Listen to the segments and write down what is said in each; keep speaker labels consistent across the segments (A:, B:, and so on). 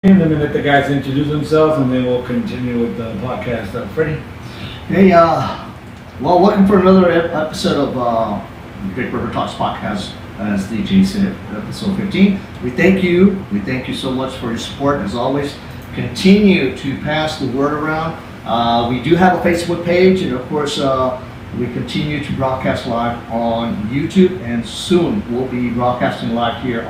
A: And then let the guys introduce themselves, and then we'll continue with the podcast. Freddie.
B: Hey, well, welcome for another episode of Big Burger Talks podcast. As DJ said, episode 15. We thank you. We thank you so much for your support. As always, continue to pass the word around. We do have a Facebook page, and of course, we continue to broadcast live on YouTube, and soon we'll be broadcasting live here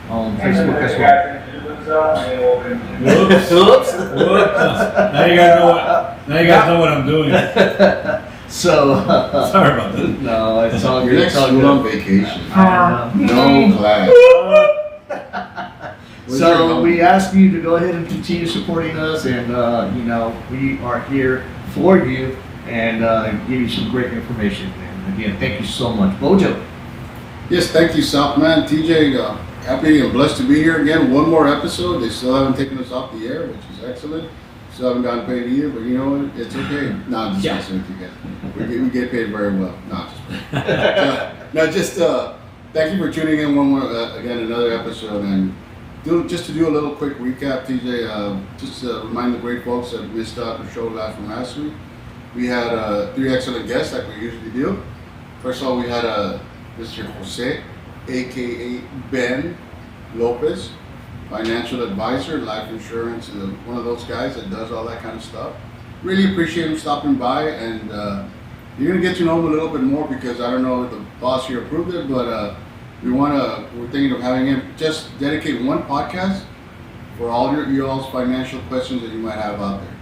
B: on Facebook as well.
A: Whoops.
B: Oops.
A: Now you guys know what I'm doing.
B: So
A: Sorry about that.
B: no, it's all
C: Your
B: good.
C: next
B: It's all
C: school
B: good.
C: on vacation.
B: No
C: No class.
B: So we ask you to go ahead and continue supporting us, and we are here for you and give you some great information. And again, thank you so much, Bojo.
C: Yes, thank you, Southman. TJ, happy and blessed to be here again. One more episode. They still haven't taken us off the air, which is excellent. Still haven't gotten paid either, but you know what? It's okay. No, I'm just messing with you guys. We get paid very well. No, just thank you for tuning in one more again another episode, and just to do a little quick recap, TJ. Just to remind the great folks that missed out the show from last week. We had 3 excellent guests like we usually do. First of all, we had Mr. Jose, aka Ben Lopez, financial advisor, life insurance, one of those guys that does all that kind of stuff. Really appreciate him stopping by, and you're gonna get to know him a little bit more because I don't know if the boss here approved it, but we're thinking of having him just dedicate one podcast for all y'all's financial questions that you might have out there.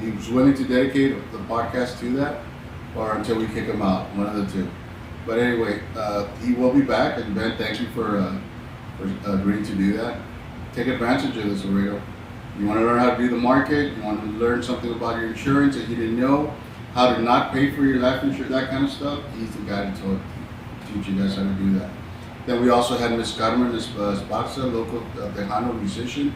C: He was willing to dedicate the podcast to that, or until we kick him out, one of the two. But anyway, he will be back, and Ben, thank you for agreeing to do that. Take advantage of this, Laredo. You want to learn how to do the market, you want to learn something about your insurance that you didn't know, how to not pay for your life insurance, that kind of stuff, he's the guy to teach you guys how to do that. Then we also had Miss Carmen Esparza, local Tejano musician,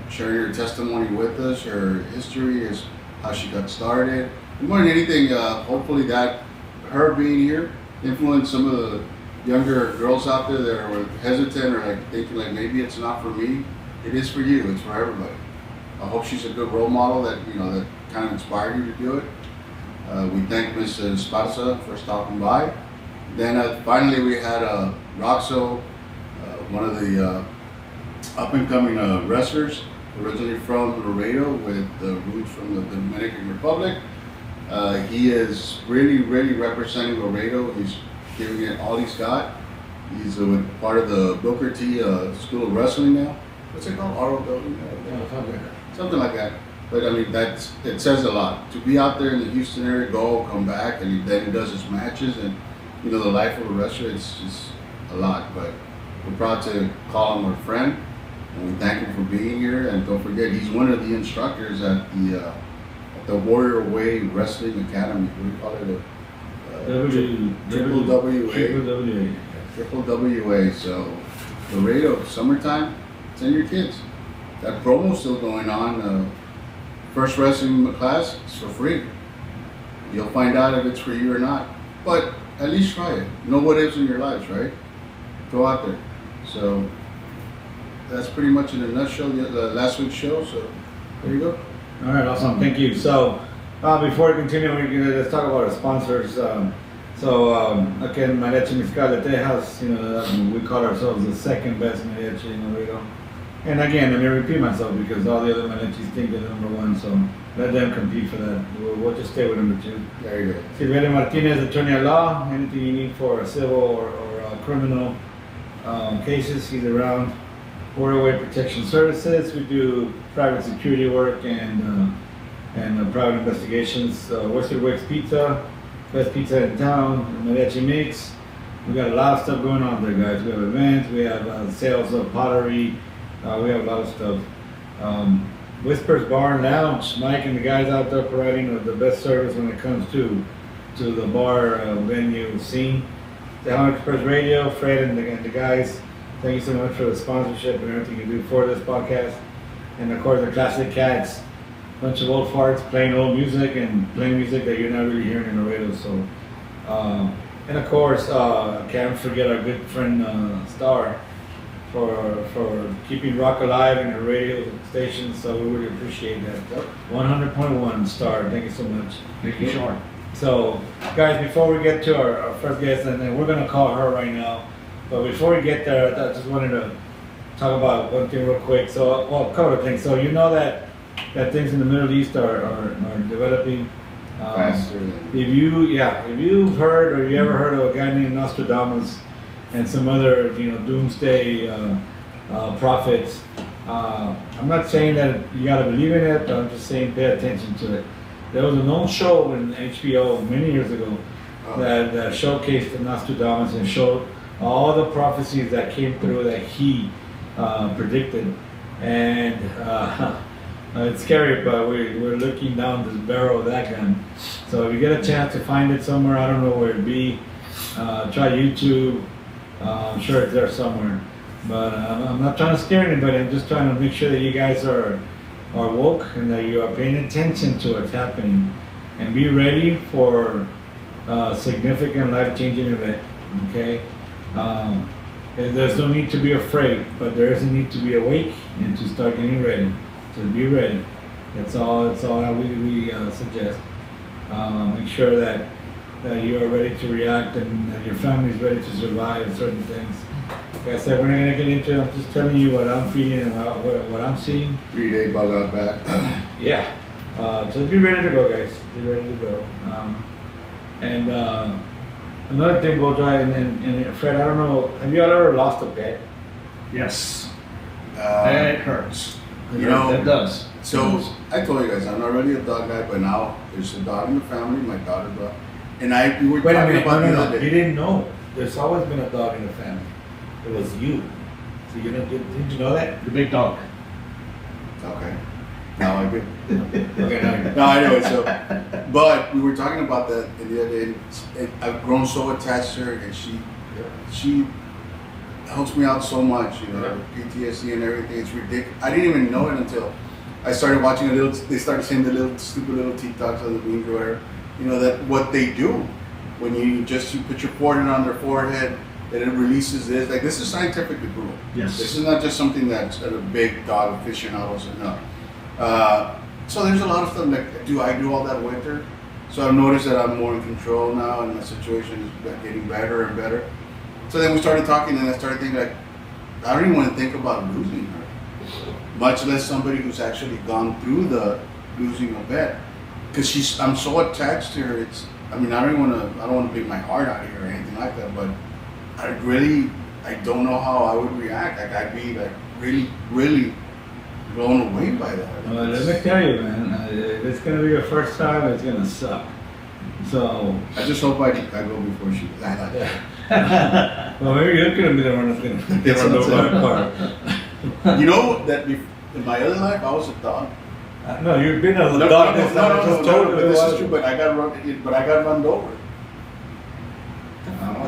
C: sharing her testimony with us, her history, is how she got started. And more than anything, hopefully that her being here influenced some of the younger girls out there that are hesitant or like thinking like maybe it's not for me. It is for you. It's for everybody. I hope she's a good role model that that kind of inspired you to do it. We thank Ms. Esparza for stopping by. Then finally we had Roxo, one of the up and coming wrestlers, originally from Laredo with the roots from the Dominican Republic. He is really representing Laredo. He's giving it all he's got. He's part of the Booker T School of Wrestling now. What's it called? ROW? Something like that. But I mean, it says a lot. To be out there in the Houston area, come back, and then he does his matches, and the life of a wrestler, it's just a lot. But we're proud to call him our friend, and we thank him for being here. And don't forget, he's one of the instructors at the Warrior Way Wrestling Academy. What do you call it? Triple WA. So Laredo, summertime, send your kids. That promo's still going on. First wrestling class is for free. You'll find out if it's for you or not. But at least try it. Know what is in your lives, right? Go out there. So that's pretty much in a nutshell the last week's show. So there you go.
A: All right, awesome. Thank you. So before we continue, let's talk about our sponsors. Again, Mariachi Mezcal de Tejas, we call ourselves the second best mariachi in Laredo. And again, let me repeat myself because all the other mariachis think they're number one, so let them compete for that. We'll just stay with number 2.
C: There you go.
A: Silverio Martinez, attorney at law. Anything you need for civil or criminal cases, he's around. Waterway Protection Services, we do private security work and private investigations. Western Wicks Pizza, best pizza in town. Mariachi Mix. We got a lot of stuff going on there, guys. We have events, we have sales of pottery. We have a lot of stuff. Whispers Bar and Lounge. Mike and the guys out there providing the best service when it comes to the bar venue scene. The Tejano Express Radio, Fred and the guys. Thank you so much for the sponsorship and everything you do for this podcast. And of course, the Classic Cats. Bunch of old farts playing old music and playing music that you're not really hearing in Laredo. So, and of course, can't forget our good friend Star for keeping rock alive in the radio station. So we really appreciate that. 100.1 star. Thank you so much.
B: Thank you, Sean.
A: So, guys, before we get to our first guest, and then we're gonna call her right now. But before we get there, I just wanted to talk about one thing real quick. So, well, a couple of things. So, you know that things in the Middle East are developing.
C: Faster than.
A: If you've heard or you ever heard of a guy named Nostradamus and some other, doomsday prophets, I'm not saying that you gotta believe in it, but I'm just saying pay attention to it. There was an old show in HBO many years ago that showcased Nostradamus and showed all the prophecies that came through that he predicted. And it's scary, but we're looking down this barrel of that gun. So if you get a chance to find it somewhere, I don't know where it'd be, try YouTube. I'm sure it's there somewhere. But I'm not trying to scare anybody. I'm just trying to make sure that you guys are woke and that you are paying attention to what's happening. And be ready for a significant life-changing event, okay? And there's no need to be afraid, but there is a need to be awake and to start getting ready. So be ready. That's all we suggest. Make sure that you are ready to react and that your family is ready to survive certain things. Like I said, we're not going to get into it. I'm just telling you what I'm feeling and what I'm seeing.
C: 3-day bug out back.
A: Yeah. So be ready to go, guys. Be ready to go. And another thing, Boldry, and Fred, I don't know, have you all ever lost a pet?
B: Yes.
C: Uh,
B: It hurts.
C: You know,
B: It does.
C: So I told you guys, I'm not really a dog guy, but now there's a dog in the family, my daughter dog. And we were
A: Wait a
C: talking
A: minute,
C: about the
A: no.
C: other
A: You
C: day.
A: didn't know. There's always been a dog in the family. It was you. So didn't you know that?
B: The big dog.
C: Okay. Now I do.
A: Okay, now
C: No, I know. So, but we were talking about that the other day. And I've grown so attached to her, and she helps me out so much. PTSD and everything. It's ridiculous. I didn't even know it until I started watching they started saying the little stupid little TikToks on the memes or whatever. That what they do when you put your forehead on their forehead, that it releases this. Like, this is scientifically proven.
B: Yes.
C: This is not just something that's a big dog aficionados or no. So there's a lot of stuff like, I do all that with her. So I've noticed that I'm more in control now, and my situation is getting better and better. So then we started talking, and I started thinking, like, I don't even want to think about losing her, much less somebody who's actually gone through the losing a pet. Because I'm so attached to her. I don't want to break my heart out here or anything like that, but I don't know how I would react. Like, I'd be like really, really blown away by that.
A: let me tell you, man. If it's gonna be your first time, it's gonna suck. So.
C: I just hope I go before she dies.
A: Well, maybe you're gonna be the one that's gonna get run over by a car.
C: You know that in my other life I was a dog.
A: No, you've been a
C: No,
A: dog.
C: but this is true. But I got run over.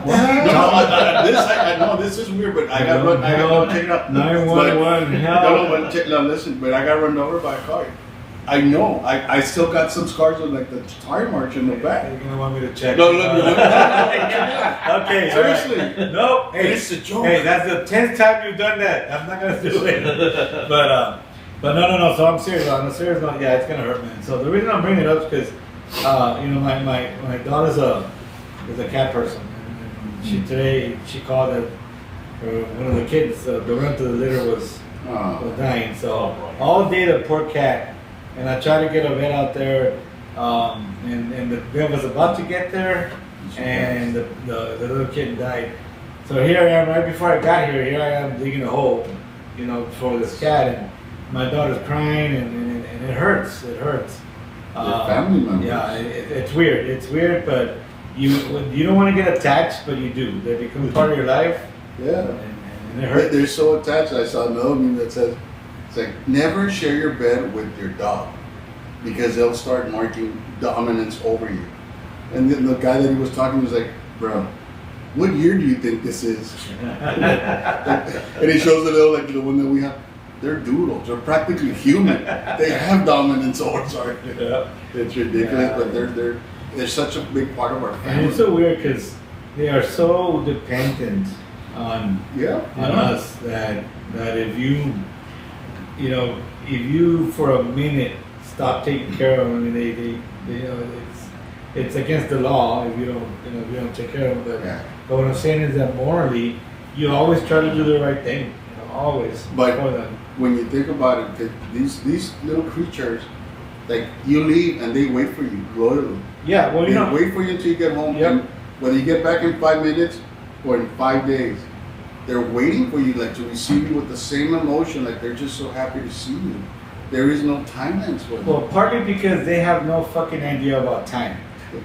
C: I know this is weird, but I got run. I got check it out.
A: 911 hell.
C: Listen, but I got run over by a car. I know. I still got some scars with like the tire marks in the back.
A: You're gonna want me to check.
C: No,
A: it
C: look.
A: out. Okay,
C: Seriously.
A: all right. No, hey,
C: It's a joke.
A: Hey, that's the 10th time you've done that. I'm not gonna do it. But no. So I'm serious. On a serious note, yeah, it's gonna hurt, man. So the reason I'm bringing it up is because, my daughter's is a cat person. And she called it. One of the kids, the run to the litter was dying. So all day the poor cat, and I tried to get a vet out there, and the vet was about to get there, and the little kid died. So here I am, right before I got here. Here I am digging a hole, for this cat, and my daughter's crying, and it hurts. It hurts.
C: Your family members.
A: Yeah, it's weird. It's weird, but you don't want to get attached, but you do. They become part of your life.
C: Yeah.
A: And it hurts.
C: They're so attached. I saw another meme that says, it's like, never share your bed with your dog because they'll start marking dominance over you. And then the guy that he was talking was like, bro, what year do you think this is? And he shows the one that we have. They're doodles. They're practically human. They have dominance over us.
A: Yeah.
C: It's ridiculous, but they're such a big part of our
A: And
C: family.
A: it's so weird because they are so dependent on
C: Yeah.
A: us that if you if you for a minute stop taking care of them, I mean they you know it's against the law if you don't take care of them.
C: Yeah.
A: But what I'm saying is that morally, you always try to do the right thing. Always.
C: But
A: for them.
C: when you think about it, these little creatures, like you leave and they wait for you loyally.
A: Yeah. Well,
C: They wait for you until you get home.
A: Yep.
C: And whether you get back in 5 minutes or in 5 days, they're waiting for you, like to receive you with the same emotion. Like they're just so happy to see you. There is no timelines for them.
A: Well, partly because they have no fucking idea about time.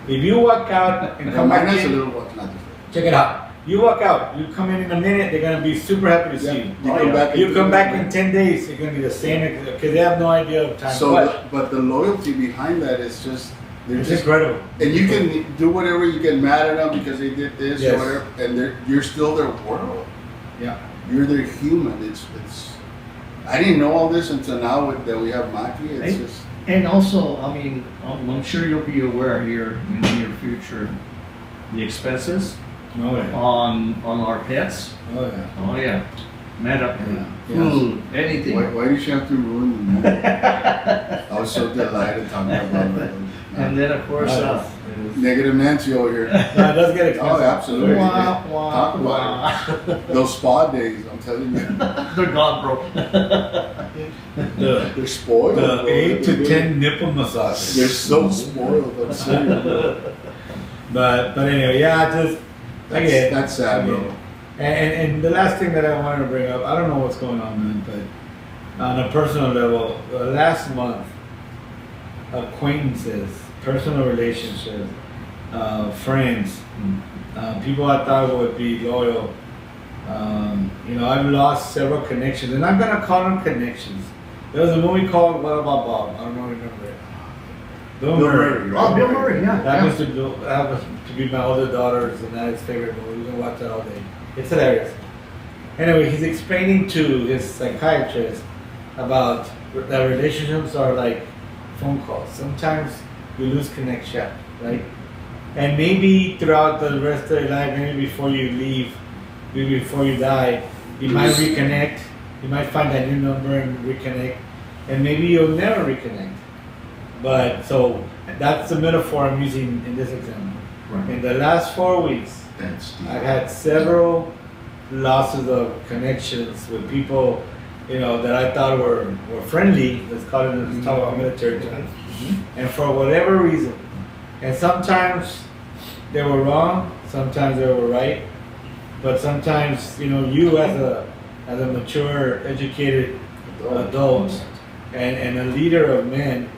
A: If you walk out and come
C: Mine
A: back
C: has a
A: in,
C: little watch, not different.
A: check it out. You walk out, you come in a minute, they're gonna be super happy to see you.
C: You come back.
A: You come back in 10 days, you're gonna be the same because they have no idea of time.
C: So,
A: But
C: but the loyalty behind that is just they're
A: it's
C: just.
A: incredible.
C: And you can do whatever, you get mad at them because they did this
A: Yes.
C: or whatever, and you're still their world.
A: Yeah.
C: You're their human. It's. I didn't know all this until now that we have Maki. It's
B: Hey.
C: just.
B: And also, I mean, I'm sure you'll be aware here in the near future, the expenses
A: Oh yeah.
B: on our pets.
A: Oh yeah.
B: Oh yeah, medical,
A: Yeah.
B: food, anything.
C: Why did you have to ruin the movie? I was so delighted talking about it.
B: And then of course,
C: Negative Nancy over here.
A: No, it does get expensive.
C: Oh, absolutely.
B: wah, wah,
C: Talk about
B: wah.
C: Those spa days, I'm telling you.
B: They're gone, bro.
A: The
C: They're spoiled. bro.
A: 8 to 10 nipple massages.
C: They're so spoiled. I'm serious.
A: But anyway, yeah, just again.
C: That's sad, bro.
A: And the last thing that I wanted to bring up, I don't know what's going on, man, but on a personal level, last month, acquaintances, personal relationships, friends, people I thought would be loyal. I've lost several connections, and I'm gonna call them connections. There was a movie called What About Bob? I don't know if you remember it. Bill Murray.
B: Oh, Bill Murray, yeah.
A: That was to be my older daughter's and that's his favorite movie. We're gonna watch that all day. It's hilarious. Anyway, he's explaining to his psychiatrist about that relationships are like phone calls. Sometimes you lose connection, right? And maybe throughout the rest of your life, maybe before you leave, maybe before you die, you might reconnect. You might find that new number and reconnect, and maybe you'll never reconnect. But so that's the metaphor I'm using in this example.
B: Right.
A: In the last 4 weeks,
C: That's
A: I've had several losses of connections with people, that I thought were friendly. Let's call it. Let's talk about military terms. And for whatever reason, and sometimes they were wrong, sometimes they were right, but sometimes you as a mature, educated adult and a leader of men,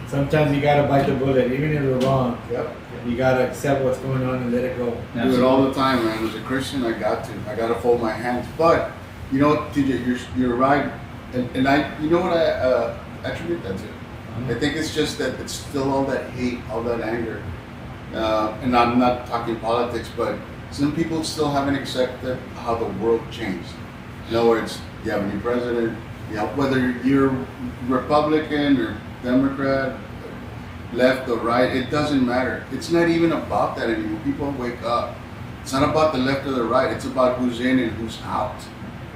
A: sometimes you gotta bite the bullet, even if you're wrong.
C: Yep.
A: You gotta accept what's going on and let it go.
C: I do it all the time, man. As a Christian, I got to fold my hands. But you know, TJ, you're right, and I, you know what I attribute that to? I think it's just that it's still all that hate, all that anger, and I'm not talking politics, but some people still haven't accepted how the world changed. In other words, you have a new president. Whether you're Republican or Democrat, left or right, it doesn't matter. It's not even about that anymore. People wake up. It's not about the left or the right. It's about who's in and who's out.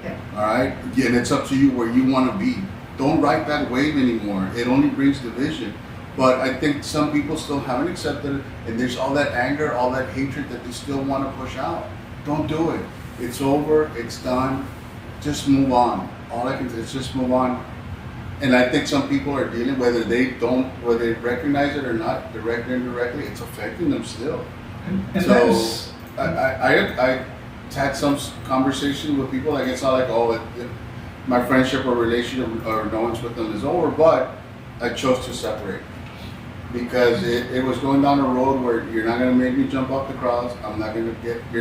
B: Yeah.
C: All right? Yeah, and it's up to you where you want to be. Don't ride that wave anymore. It only brings division. But I think some people still haven't accepted it, and there's all that anger, all that hatred that they still want to push out. Don't do it. It's over. It's done. Just move on. All I can do is just move on. And I think some people are dealing, whether they recognize it or not, directly or indirectly, it's affecting them still.
B: And
C: So
B: that's,
C: I had some conversation with people. Like, it's not like, my friendship or relationship or knowledge with them is over, but I chose to separate because it was going down a road where you're not going to make me jump off the cross. You're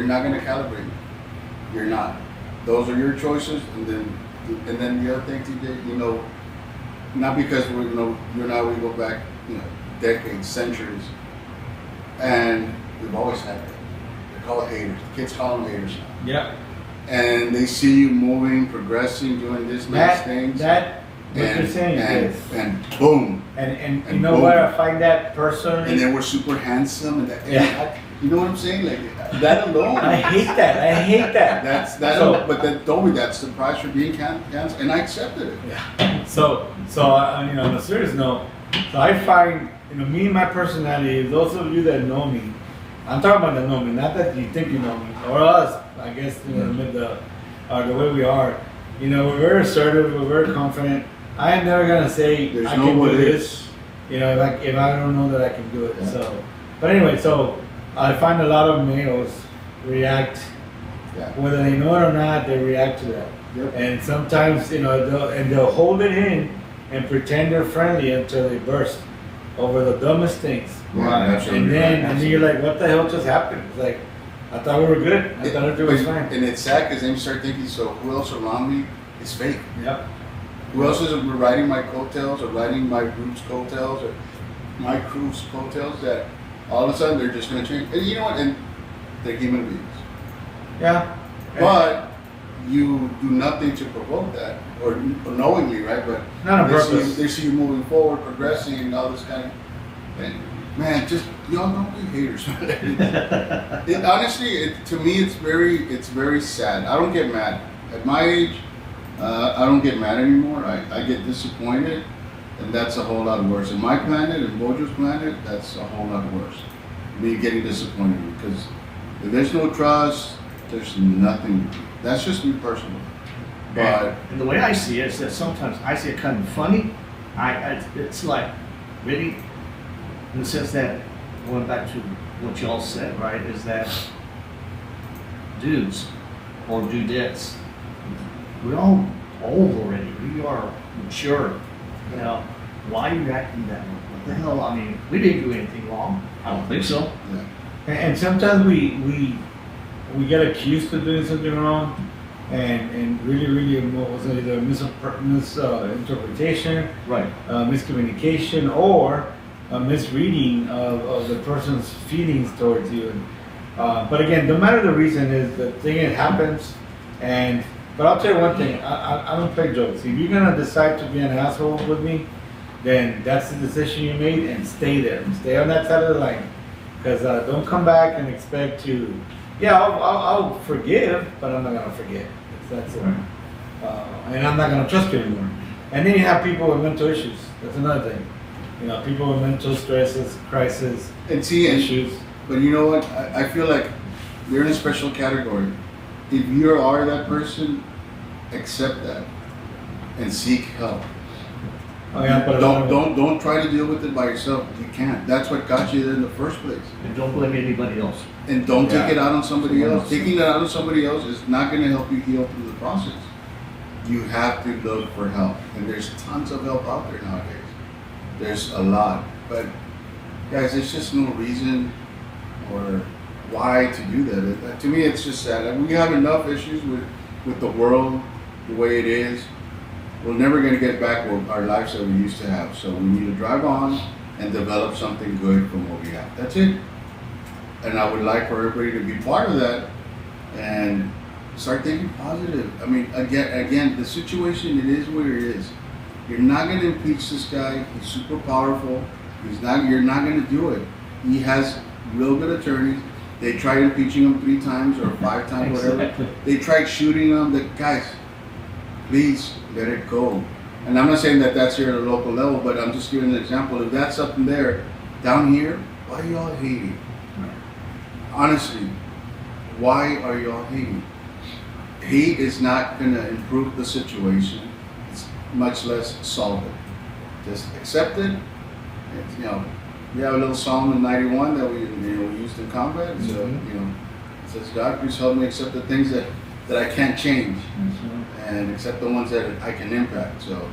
C: not going to calibrate me. You're not. Those are your choices. And then the other thing, TJ, not because you and I, we go back, decades, centuries, and we've always had that. They call it haters. The kids call them haters now.
A: Yep.
C: And they see you moving, progressing, doing this, nice things.
A: What you're saying is,
C: and boom.
A: and you
C: and
A: know
C: boom.
A: what? I find that personally.
C: And then we're super handsome. And
A: Yeah.
C: you know what I'm saying? Like, That alone.
A: I hate that. I hate that.
C: That
A: So-
C: alone. But then told me that's the price for being cancer, and I accepted it.
A: Yeah. So you know, on a serious note, so I find, you know, me and my personality, those of you that know me, I'm talking about that know me, not that you think you know me, or us, I guess, you know, the way we are. You know, we're very assertive, we're very confident. I am never gonna say
C: There's
A: I
C: no
A: can
C: what
A: do
C: ifs.
A: this, you know, like if I don't know that I can do it.
C: Yeah.
A: So, but anyway, so I find a lot of males react,
C: Yeah.
A: whether they know it or not, they react to that.
C: Yep.
A: And sometimes, you know, they'll hold it in and pretend they're friendly until they burst over the dumbest things.
C: Right. Absolutely
A: And then,
C: right.
A: and then you're like, what the hell just happened? It's like, I thought we were good. I thought everything was fine.
C: And it's sad because then you start thinking, so who else around me is fake?
A: Yep.
C: Who else is riding my coattails or riding my group's coattails or my crew's coattails that all of a sudden they're just going to change? And you know what? And they're human beings.
A: Yeah.
C: But you do nothing to provoke that or knowingly, right? But
A: Not on
C: they see,
A: purpose.
C: they see you moving forward, progressing, and all this kind of. And man, just y'all don't be haters. Honestly, to me, it's very sad. I don't get mad at my age. I don't get mad anymore. I get disappointed, and that's a whole lot worse. In my planet, in Bojo's planet, that's a whole lot worse. Me getting disappointed because if there's no trust, there's nothing. That's just me personally. But
B: And the way I see it is that sometimes I see it kind of funny. It's like, really, in the sense that, going back to what y'all said, right, is that dudes or dudettes, we're all old already. We are mature. You know, why are you acting that way? What the hell? I mean, we didn't do anything wrong. I don't think so.
C: yeah.
A: And sometimes we get accused of doing something wrong, and really what was it, either misinterpretation,
B: Right.
A: miscommunication, or a misreading of the person's feelings towards you. But again, no matter the reason, is the thing it happens. But I'll tell you one thing: I don't play jokes. If you're gonna decide to be an asshole with me, then that's the decision you made, and stay there, stay on that side of the line. Because don't come back and expect to. Yeah, I'll forgive, but I'm not gonna forget. That's it. And I'm not gonna trust you anymore. And then you have people with mental issues. That's another thing. You know, people with mental stresses, crisis,
C: And see,
A: issues.
C: but you know what? I feel like you're in a special category. If you are that person, accept that and seek help.
A: Oh yeah, but a lot of-
C: Don't try to deal with it by yourself. You can't. That's what got you there in the first place.
B: And don't blame anybody else.
C: And don't
A: Yeah.
C: take it out on somebody
B: Someone
C: else.
B: else.
C: Taking it out on somebody else is not going to help you heal through the process. You have to look for help, and there's tons of help out there nowadays. There's a lot, but guys, there's just no reason or why to do that. To me, it's just sad. We have enough issues with the world the way it is. We're never going to get back with our lives that we used to have. So we need to drive on and develop something good from what we have. That's it. And I would like for everybody to be part of that and start thinking positive. I mean, again, the situation, it is what it is. You're not going to impeach this guy. He's super powerful. You're not going to do it. He has real good attorneys. They tried impeaching him 3 times or 5 times, whatever.
B: Exactly.
C: They tried shooting him. Guys, please let it go. And I'm not saying that that's here at a local level, but I'm just giving an example. If that's up in there, down here, why are y'all hating? Honestly, why are y'all hating? Hate is not going to improve the situation. It's much less solve it. Just accept it. It's, we have a little Psalm in 91 that we used in combat. So, it says, God, please help me accept the things that I can't change and accept the ones that I can impact. So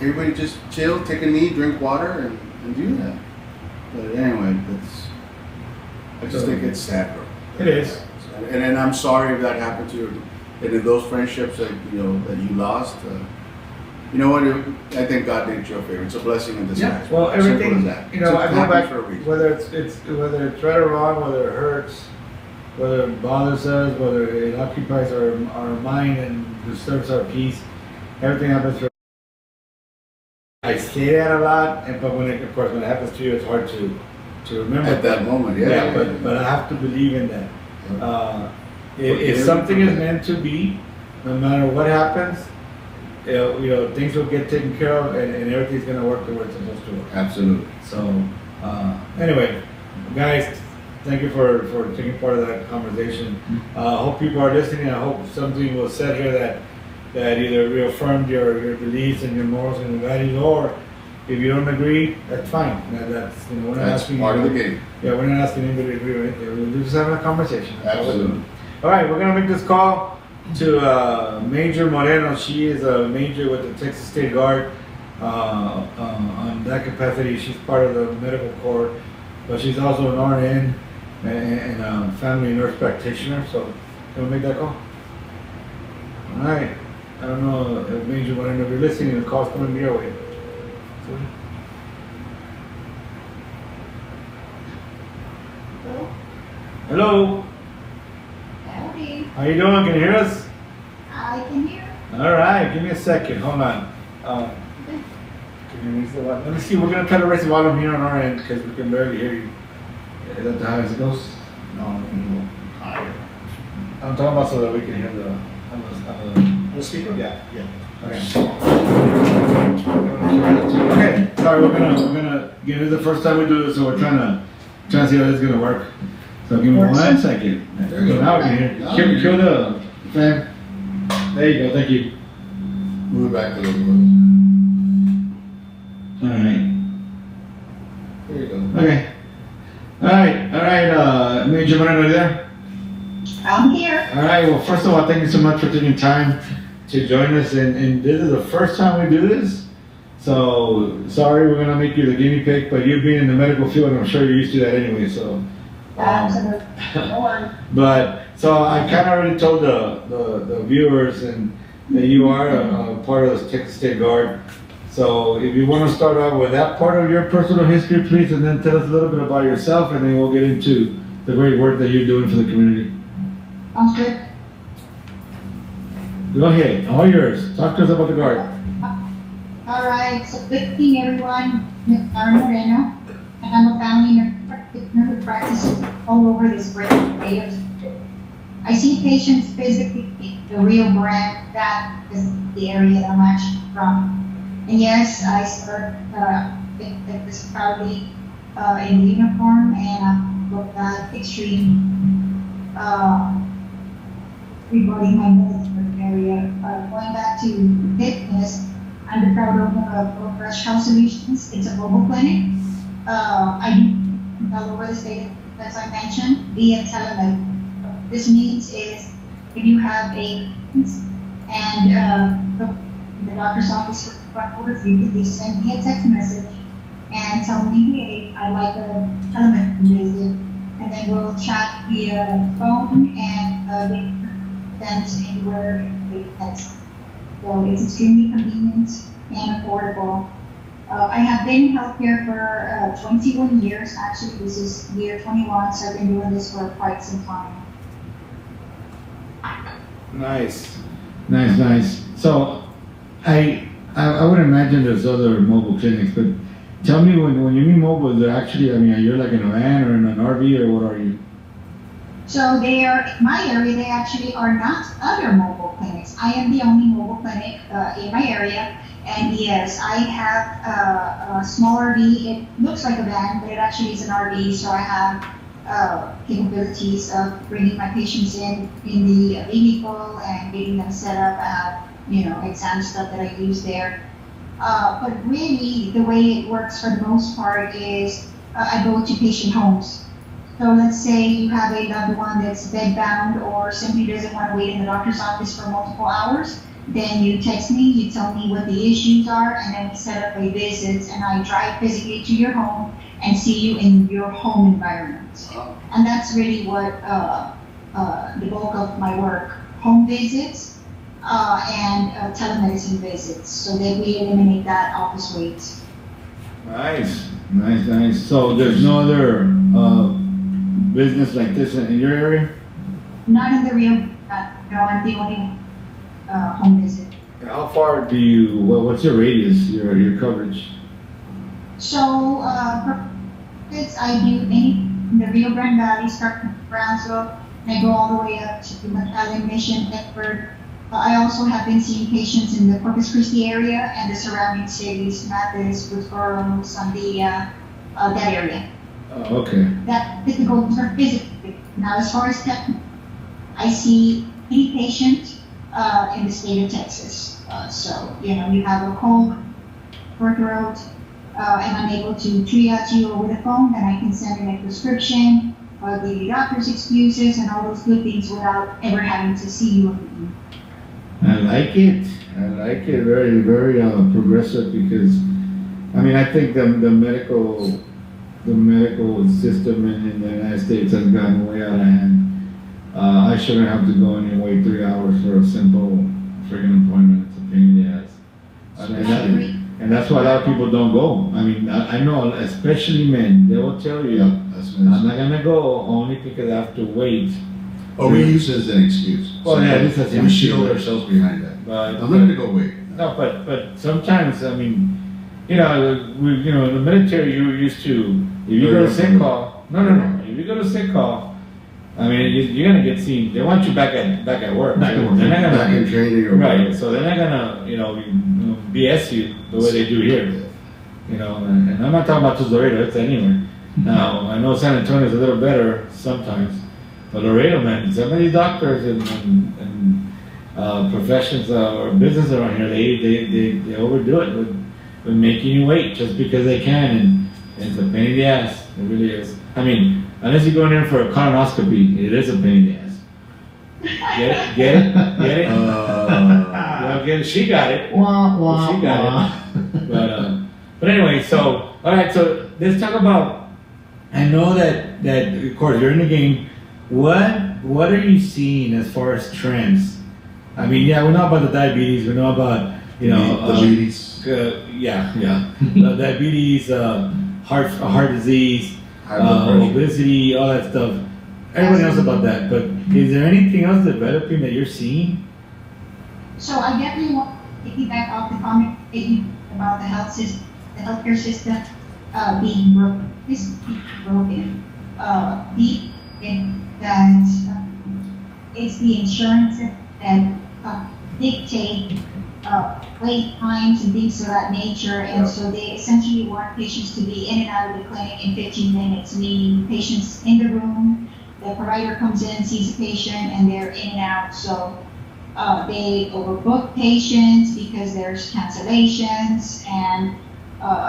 C: everybody just chill, take a knee, drink water, and do that. But anyway, I just think it's sad, bro.
A: It is.
C: And I'm sorry if that happened to you. And if those friendships that you lost, you know what? I think God did you a favor. It's a blessing in disguise.
A: Yeah. Well,
C: Simple
A: everything.
C: as that.
A: I go
C: happens
A: back.
C: for a reason.
A: Whether it's right or wrong, whether it hurts, whether it bothers us, whether it occupies our mind and disturbs our peace, everything happens for. I say that a lot, but when it happens to you, it's hard to to remember.
C: At that moment, yeah.
A: But I have to believe in that. If something is meant to be, no matter what happens, things will get taken care of, and everything's gonna work the way it's supposed to work.
C: Absolutely.
A: So, anyway, guys, thank you for taking part of that conversation. Hope people are listening. I hope something was said here that either reaffirmed your beliefs and your morals and your values, or if you don't agree, that's fine. That's we're not
C: That's
A: asking
C: part
A: you,
C: of the game.
A: Yeah, we're not asking anybody to agree with it. We're just having a conversation.
C: Absolutely.
A: All right, we're gonna make this call to Major Moreno. She is a major with the Texas State Guard. On that capacity, she's part of the medical corps, but she's also an RN and a family nurse practitioner. So, can we make that call? All right. I don't know if Major Moreno, if you're listening, the call's coming your way. Hello.
D: Howdy.
A: How you doing? Can you hear us?
D: I can hear.
A: All right. Give me a second. Hold on. Can you raise the volume? Let me see. We're gonna try to raise the volume here on our end because we can barely hear you. Is that the highest it goes?
B: No, no, higher.
A: I'm talking about so that we can hear
B: The speaker?
A: Yeah.
B: Yeah.
A: Okay. Okay. Sorry, we're gonna. This is the first time we do this, so we're trying to see how this is gonna work. So give me 1 second.
C: There you go.
A: Now we can hear.
C: Now
A: Kill
C: we can
A: the fan. There you go. Thank you.
C: Move it back a little bit.
A: All right.
C: There you go.
A: Okay. All right. Major Moreno, are you there?
D: I'm here.
A: All right. Well, first of all, thank you so much for taking time to join us. And this is the first time we do this. So sorry, we're gonna make you the guinea pig, but you being in the medical field, I'm sure you're used to that anyway. So.
D: Absolutely. No worries.
A: But so I kind of already told the viewers and that you are a part of the Texas State Guard. So if you want to start out with that part of your personal history, please, and then tell us a little bit about yourself, and then we'll get into the great work that you're doing for the community.
D: Sounds good.
A: Go ahead, all yours. Talk to us about the Guard.
D: All right. So good evening, everyone. I'm Moreno, and I'm a family nurse practitioner who practices all over this great state of Texas. I see patients physically in the Rio Grande. That is the area that I'm actually from. And yes, I served this proudly in the uniform, and I look at extreme regarding my military area. Going back to fitness, I'm the proud owner of Fresh Health Solutions. It's a mobile clinic. I do all over the state, as I mentioned, via telemed. This means is if you have a and the doctor's office orders you, they send me a text message and tell me, hey, I'd like a telemed visit, and then we'll chat via phone and send anywhere they text. So it's extremely convenient and affordable. I have been in healthcare for 21 years. Actually, this is year 21, so I've been doing this for quite some time.
A: Nice. So I would imagine there's other mobile clinics, but tell me when you mean mobile, they're actually, are you like in a van or in an RV or what are you?
D: So they are, in my area, they actually are not other mobile clinics. I am the only mobile clinic in my area. And yes, I have a small RV. It looks like a van, but it actually is an RV. So I have capabilities of bringing my patients in the vehicle and getting them set up. I have, exam stuff that I use there. But really, the way it works for the most part is I go to patient homes. So let's say you have a loved one that's bedbound or simply doesn't want to wait in the doctor's office for multiple hours. Then you text me, you tell me what the issues are, and then we set up a visit, and I drive physically to your home and see you in your home environment. And that's really what the bulk of my work, home visits and telemedicine visits, so that we eliminate that office wait.
A: Nice. So there's no other business like this in your area?
D: Not in the Rio, no, I'm the only home visit.
A: How far do you, what's your radius, your coverage?
D: So I do in the Rio Grande Valley, start from Brownsville, and I go all the way up to McAllen, Mission, Bedford. I also have been seeing patients in the Corpus Christi area and the surrounding cities, Mathis, Woodsboro, Sandia, that area.
A: Oh, okay.
D: That typical for physically. Now, as far as technical, I see any patient in the state of Texas. So, you know, you have a cold, sore throat, and I'm able to triage you over the phone, then I can send in a prescription, give you doctor's excuses, and all those good things without ever having to see you.
A: I like it. I like it. Very, very progressive because, I mean, I think the medical system in the United States has gotten way out of hand. I shouldn't have to go and wait 3 hours for a simple friggin' appointment. It's a pain in the ass. And that's why a lot of people don't go. I mean, I know, especially men, they will tell you, I'm not gonna go only because I have to wait.
E: Or we use it as an excuse.
A: Well, yeah, this is an
E: We
A: excuse.
E: shield ourselves behind that.
A: But,
E: I'm not gonna go wait.
A: no, but sometimes, I mean, you know, in the military, you were used to, if you go to sick call, no. If you go to sick call, I mean, you're gonna get seen. They want you back at work.
E: Back at work.
A: They're not gonna,
E: Back in training or
A: right.
E: whatever.
A: So they're not gonna, BS you the way they do here. You know, and I'm not talking about just Laredo. It's anywhere. Now I know San Antonio's a little better sometimes, but Laredo, man, some of these doctors and professions or business around here, they overdo it with making you wait just because they can, and it's a pain in the ass. It really is. I mean, unless you go in there for a colonoscopy, it is a pain in the ass. Get it? Well, get it. She got it. She got it. But anyway, so all right. So let's talk about. I know that of course you're in the game. What are you seeing as far as trends? I mean, yeah, we know about the diabetes. We know about
E: The ladies.
A: The diabetes, heart disease,
E: High blood pressure.
A: obesity, all that stuff. Everyone knows about that. But is there anything else developing that you're seeing?
D: So I definitely want to piggyback off the comment that you about the healthcare system being broken. This is broken. It's the insurance that dictate wait times and things of that nature, and so they essentially want patients to be in and out of the clinic in 15 minutes, meaning patients in the room, the provider comes in, sees a patient, and they're in and out. So they overbook patients because there's cancellations, and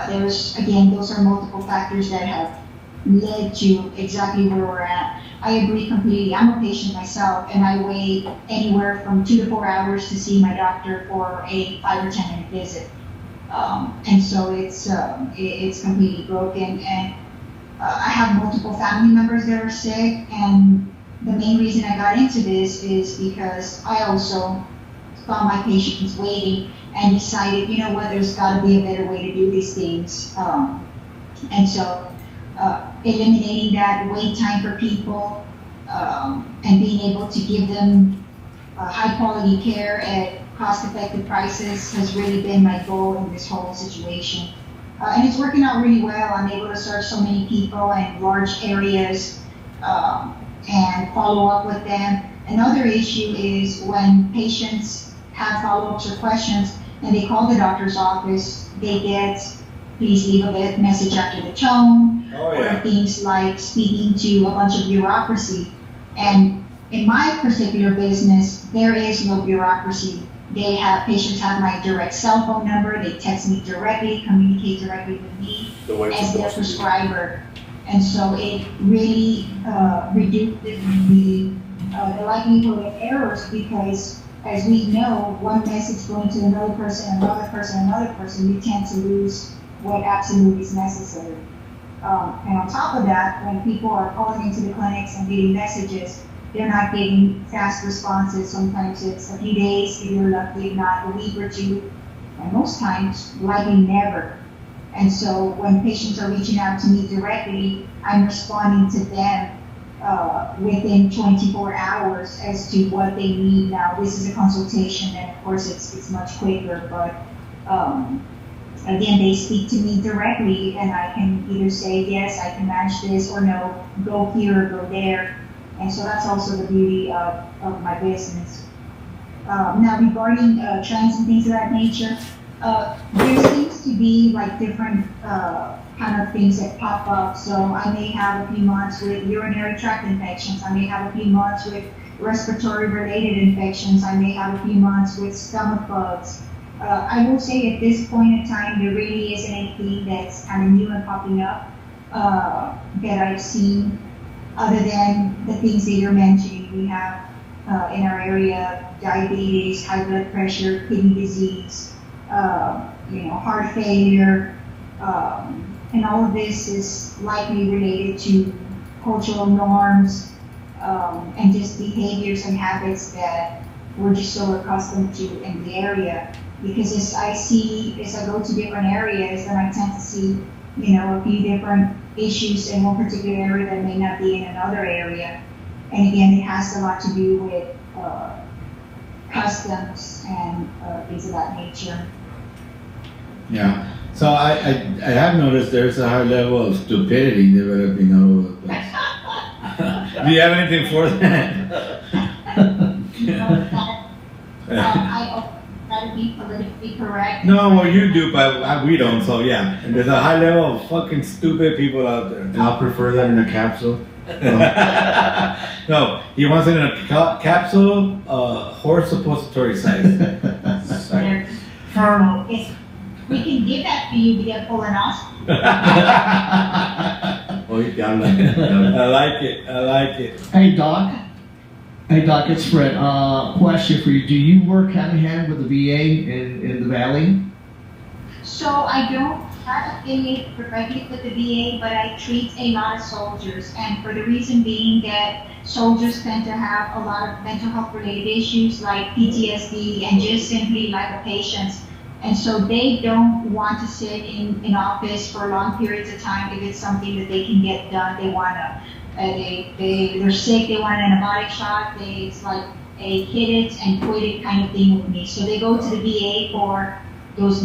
D: those are multiple factors that have led to exactly where we're at. I agree completely. I'm a patient myself, and I wait anywhere from 2 to 4 hours to see my doctor for a 5 or 10 minute visit. And so it's completely broken. And I have multiple family members that are sick, and the main reason I got into this is because I also saw my patients waiting and decided, you know what, there's got to be a better way to do these things. And so eliminating that wait time for people and being able to give them high quality care at cost effective prices has really been my goal in this whole situation. And it's working out really well. I'm able to serve so many people in large areas and follow up with them. Another issue is when patients have follow-ups or questions and they call the doctor's office, they get, please leave a message after the tone, or things like speaking to a bunch of bureaucracy. And in my particular business, there is no bureaucracy. Patients have my direct cell phone number, they text me directly, communicate directly with me as their prescriber. And so it really reduces the likelihood of errors, because as we know, one message going to another person, we tend to lose what absolutely is necessary. And on top of that, when people are calling into the clinics and getting messages, they're not getting fast responses. Sometimes it's a few days, if you're lucky, if not a week or two, and most times, likely never. And so when patients are reaching out to me directly, I'm responding to them within 24 hours as to what they need. Now, this is a consultation, and of course it's much quicker, but again, they speak to me directly, and I can either say, yes, I can manage this, or no, go here or go there. And so that's also the beauty of my business. Now, regarding trends and things of that nature, there seems to be like different kind of things that pop up. So I may have a few months with urinary tract infections. I may have a few months with respiratory related infections. I may have a few months with stomach bugs. I will say at this point in time, there really isn't anything that's kind of new and popping up that I've seen, other than the things that you're mentioning. We have in our area diabetes, high blood pressure, kidney disease, heart failure, and all of this is likely related to cultural norms and just behaviors and habits that we're just so accustomed to in the area. Because as I go to different areas, then I tend to see, a few different issues in one particular area that may not be in another area. And again, it has a lot to do with customs and things of that nature.
A: Yeah. So I have noticed there's a high level of stupidity developing all over the place. Do you have anything for that?
D: I try to be politically correct.
A: No, well you do, but we don't. So yeah, and there's a high level of fucking stupid people out there.
E: I'll prefer that in a capsule.
A: No, he wants it in a capsule, horse suppository size.
D: If we can give that to you via colonoscopy.
E: Oh, yeah, I like it.
A: I like it.
B: Hey, Doc. It's Fred. Question for you. Do you work hand in hand with the VA in the Valley?
D: So I don't have affiliate directly with the VA, but I treat a lot of soldiers, and for the reason being that soldiers tend to have a lot of mental health related issues like PTSD and just simply lack of patience. And so they don't want to sit in office for long periods of time if it's something that they can get done. They want to, they're sick, they want an antibiotic shot. It's like a hit it and quit it kind of thing with me. So they go to the VA for those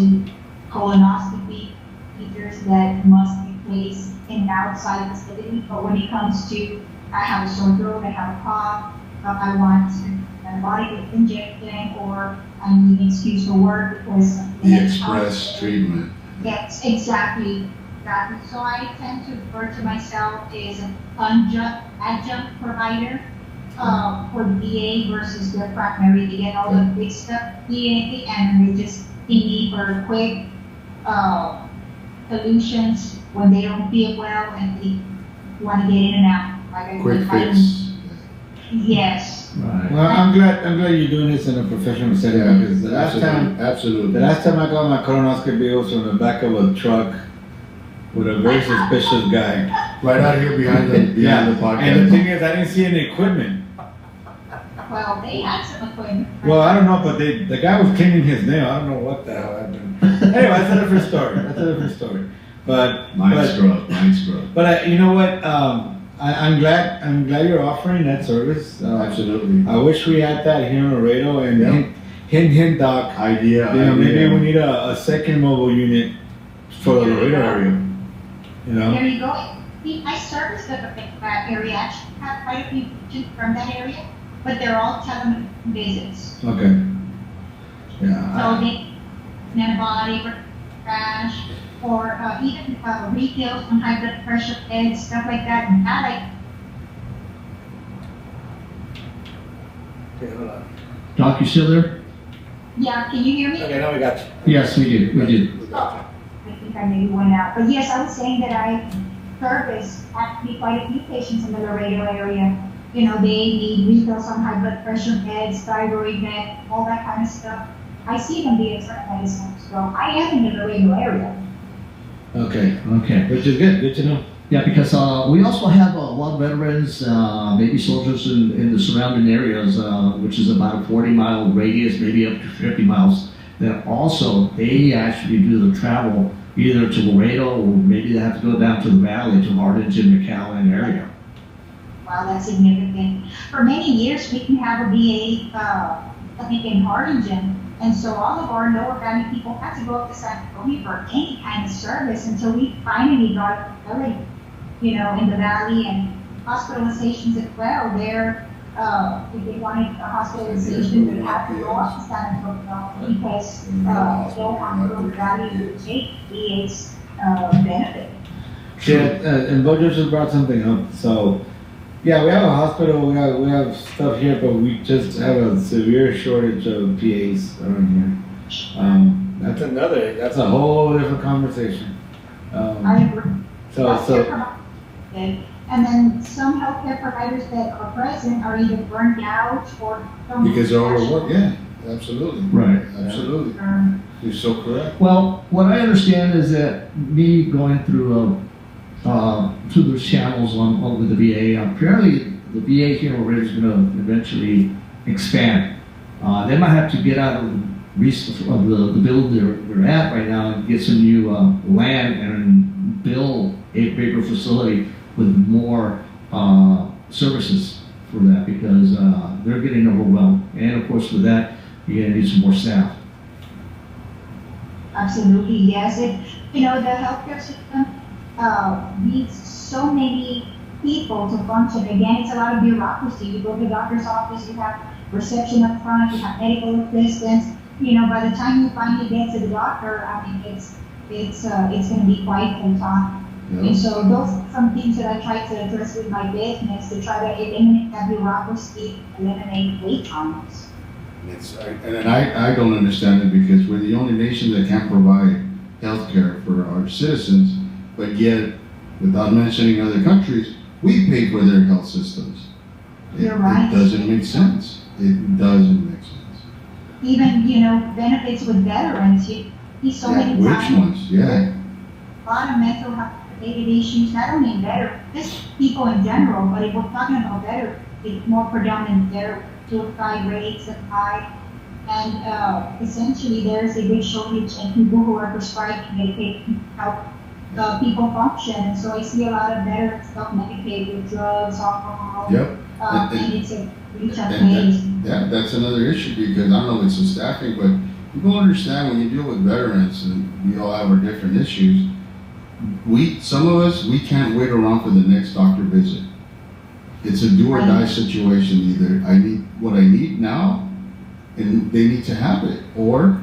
D: colonoscopy procedures that must be placed in and outside the facility. But when it comes to, I have a sore throat, I have a cough, I want an antibiotic injection, or I need an excuse for work because
E: The express treatment.
D: Yes, exactly. So I tend to refer to myself as an adjunct provider for the VA versus the primary. They get all the big stuff VA, and they just need for quick solutions when they don't feel well and they want to get in and out. Like
E: Quick fix.
D: Yes.
B: Right.
A: Well, I'm glad you're doing this in a professional setting because the last time I got my colonoscopy was on the back of a truck with a very suspicious guy.
E: Right out here behind the podcast.
A: And the thing is, I didn't see any equipment.
D: Well, they had some equipment.
A: Well, I don't know, but the guy was cleaning his nail. I don't know what the hell happened. Anyway, that's a different story. But
E: Mind scrub.
A: But you know what? I'm glad you're offering that service.
E: Absolutely.
A: I wish we had that here in Laredo, and hint, Doc. Maybe we need a second mobile unit for the Laredo area.
D: There you go. I service that area. I actually have quite a few patients from that area, but they're all televisits.
A: Okay. Yeah.
D: So they antibiotic, rash, or even refills on high blood pressure meds, stuff like that. And
A: Okay, hold on.
B: Doc, you still there?
D: yeah, can you hear me?
A: Okay, now we got you.
B: Yes, we did.
D: Oh, I think I maybe went out. But yes, I was saying that I service actually quite a few patients in the Laredo area. They need refills on high blood pressure meds, thyroid med, all that kind of stuff. I see them via telemedicine, so I am in the Laredo area.
A: Okay.
B: Okay.
A: Which is good. Good to know.
B: Yeah, because we also have a lot of veterans, maybe soldiers in the surrounding areas, which is about a 40-mile radius, maybe up to 50 miles. That also, they actually do the travel either to Laredo or maybe they have to go down to the valley to Harlingen, McAllen area.
D: Wow, that's significant. For many years, we can have a VA, I think in Harlingen, And so all of our lower valley people had to go up to San Antonio for any kind of service until we finally got a facility, you know, in the valley, and hospitalizations as well. There, if they wanted a hospitalization, they have to go up to San Antonio because no hospital in the valley would take VA's benefit.
A: Yeah, and Bojo just brought something up. So, yeah, we have a hospital, we have stuff here, but we just have a severe shortage of PAs around here. That's a whole different conversation.
D: I agree.
A: So,
D: And then some healthcare providers that are present are either burned out or don't.
C: Because they're overworked, yeah, absolutely.
B: Right.
C: Absolutely. You're so correct.
B: Well, what I understand is that me going through those channels on with the VA, apparently the VA here already is going to eventually expand. They might have to get out of the building they're at right now and get some new land and build a bigger facility with more services for that, because they're getting overwhelmed. And of course, with that, you're going to need some more staff.
D: Absolutely, yes. The healthcare system needs so many people to function. Again, it's a lot of bureaucracy. You go to the doctor's office, you have reception up front, you have medical assistants. By the time you finally get to the doctor, I mean, it's going to be quite some time.
C: Yeah.
D: And so those are some things that I try to address with my business, to try to eliminate that bureaucracy, eliminate wait times.
C: And I don't understand it, because we're the only nation that can provide health care for our citizens, but yet, without mentioning other countries, we pay for their health systems.
D: You're right.
C: It doesn't make sense. It doesn't make sense.
D: Even, benefits with veterans, you see so many
C: Which
D: times.
C: ones? Yeah.
D: A lot of mental health related issues, not only in veterans, just people in general, but if we're talking about veterans, it's more predominant there. Suicide rates are high, and essentially there's a big shortage in people who are prescribed medication to help people function. And so I see a lot of veterans self-medicate with drugs, alcohol,
C: Yep.
D: and it's a really tough phase.
C: That's another issue, because I don't know if it's the staffing, but people understand when you deal with veterans, and we all have our different issues. Some of us, we can't wait around for the next doctor visit. It's a do or die situation. Either I need what I need now, and they need to have it, or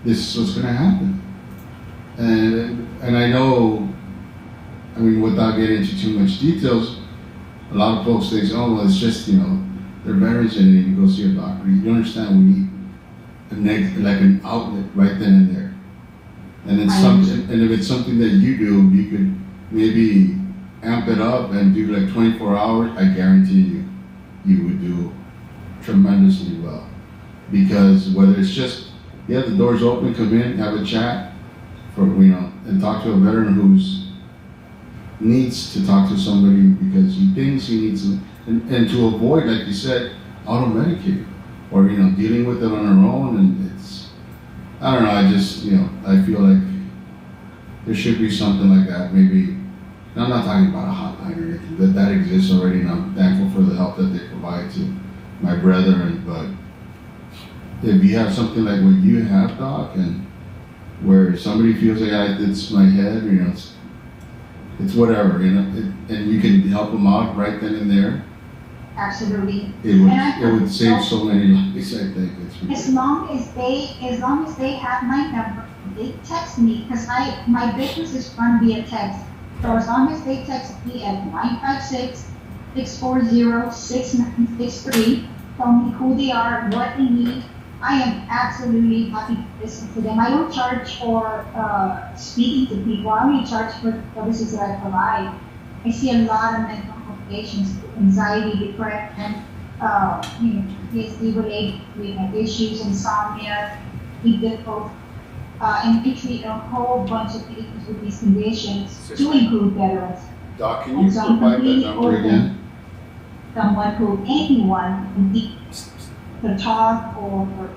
C: this is what's going to happen. And I know, I mean, without getting into too much details, a lot of folks think, oh, well, it's just, they're veterans and you go see a doctor. You don't understand, we need like an outlet right then and there. And if it's something that you do, you could maybe amp it up and do like 24 hours, I guarantee you would do tremendously well. Because whether it's just, the door's open, come in, have a chat, and talk to a veteran who's needs to talk to somebody because he thinks he needs them, and to avoid, like you said, auto-medicate, or dealing with it on our own. And it's, I don't know, I just I feel like there should be something like that. Maybe, I'm not talking about a hotline or anything, that exists already, and I'm thankful for the help that they provide to my brethren. But if you have something like what you have, Doc, and where somebody feels like it's my head, it's whatever, and you can help them out right then and there.
D: Absolutely.
C: It would save so many lives, I think.
D: As long as they have my number, they text me, because my business is run via text. So as long as they text me at 956-640-6963, tell me who they are, what they need, I am absolutely happy to listen to them. I don't charge for speaking to people. I only charge for the services that I provide. I see a lot of mental health patients, anxiety, depression, PTSD-related issues, insomnia, sleep difficulties, and we treat a whole bunch of patients with these conditions, to include veterans.
C: Doc, can you provide that number again?
D: Anyone needs to talk or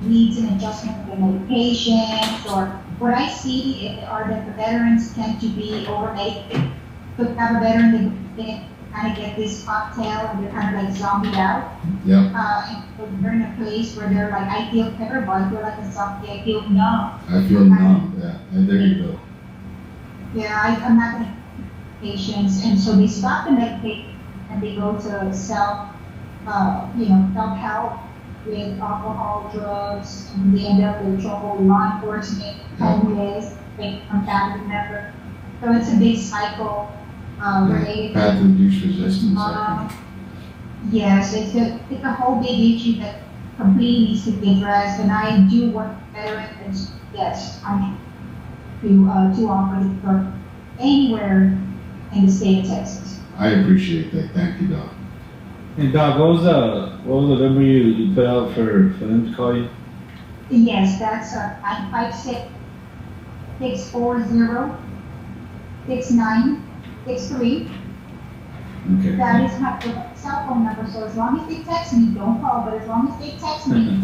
D: needs an adjustment of the medications, or what I see are that the veterans tend to be over-medicated. So have a veteran that kind of get this cocktail and they're kind of like zombied out.
E: Yeah,
D: And they're in a place where they're like, I feel terrible, I feel like a zombie, I feel numb.
E: I feel numb. Yeah, and there you go.
D: Yeah, I'm not going to patients, and so they stop the medication and they go to self-help with alcohol, drugs, and they end up with trouble with law enforcement, homeless, from family member. So it's a big cycle related.
E: Path of least resistance. I
D: Yes, it's a whole big issue that completely needs to be addressed, and I do work with veterans. Yes, I'm to offer it for anywhere in the state of Texas.
E: think. I appreciate that. Thank you, Doc.
A: And Doc, what was the number you put out for them to call you?
D: Yes, that's 956-640-6963.
A: Okay.
D: That is my cell phone number, so as long as they text me, don't call, but as long as they text me,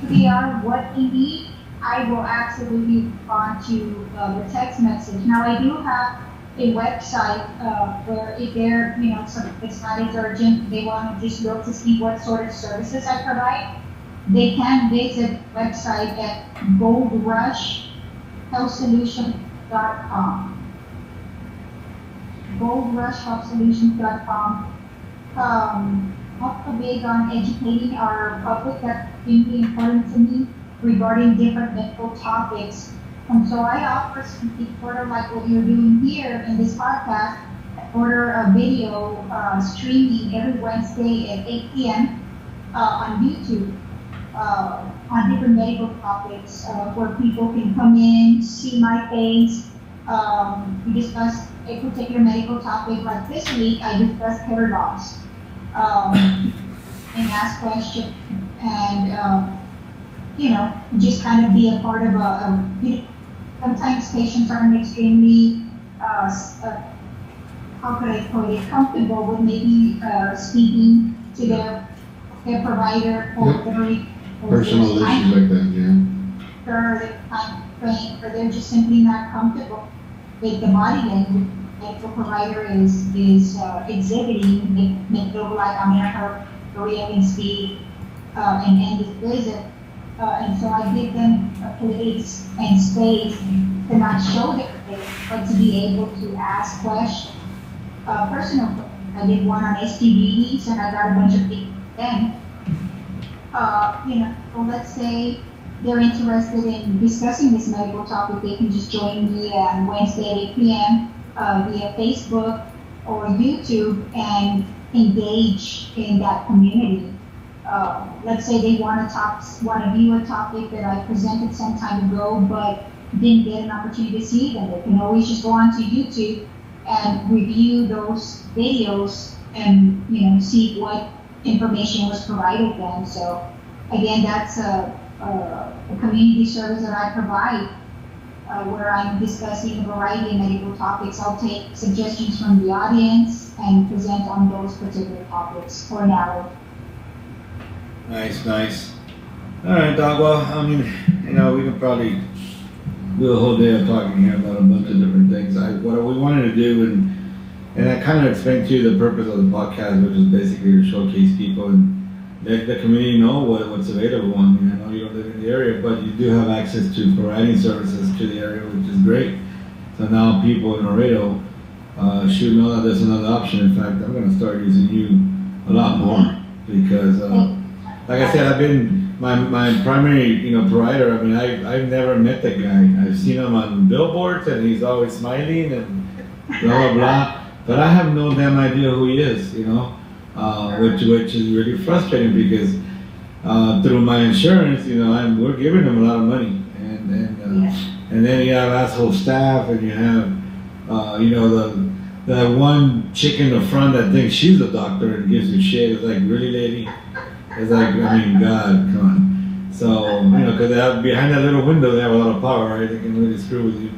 D: who they are, what they need, I will absolutely respond to the text message. Now, I do have a website where if they're, it's not as urgent, they want to just look to see what sort of services I provide, they can visit the website at goldrushhealthsolutions.com. goldrushhealthsolutions.com. Also big on educating our public. That's really important to me regarding different medical topics. And so I offer something sort of like what you're doing here in this podcast, order a video streaming every Wednesday at 8 p.m. On YouTube on different medical topics where people can come in, see my face. We discuss a particular medical topic. Like this week, I discussed hair loss and ask questions and, just kind of be a part of sometimes patients aren't extremely, how could I put it, comfortable with maybe speaking to their provider or
E: Personal issues like that, yeah.
D: or they're just simply not comfortable with the body language that the provider is exhibiting. They feel like I'm in a hurry and speed and end this visit. And so I give them a place and space to not show their face, but to be able to ask questions. Personal, I did one on STDs and I got a bunch of people then. So let's say they're interested in discussing this medical topic, they can just join me on Wednesday at 8 p.m. Via Facebook or YouTube and engage in that community. Let's say they want to view a topic that I presented some time ago, but didn't get an opportunity to see them. They can always just go onto YouTube and review those videos and see what information was provided them. So again, that's a community service that I provide where I'm discussing a variety of medical topics. I'll take suggestions from the audience and present on those particular topics for an hour.
A: Nice. All right, Doc. Well, I mean, we can probably do a whole day of talking here about a bunch of different things. What we wanted to do, and I kind of explained to you the purpose of the podcast, which is basically to showcase people and let the community know what's available. I mean, I know you don't live in the area, but you do have access to providing services to the area, which is great. So now people in Laredo should know that there's another option. In fact, I'm going to start using you a lot more because, like I said, I've been my primary provider. I mean, I've never met the guy. I've seen him on billboards, and he's always smiling and blah blah blah. But I have no damn idea who he is, which is really frustrating because through my insurance, we're giving him a lot of money, and then you have asshole staff, and you have the one chick in the front that thinks she's a doctor and gives you shit. It's like, really, lady? It's like, I mean, God, come on. So because they have behind that little window, they have a lot of power, right? They can really screw with you.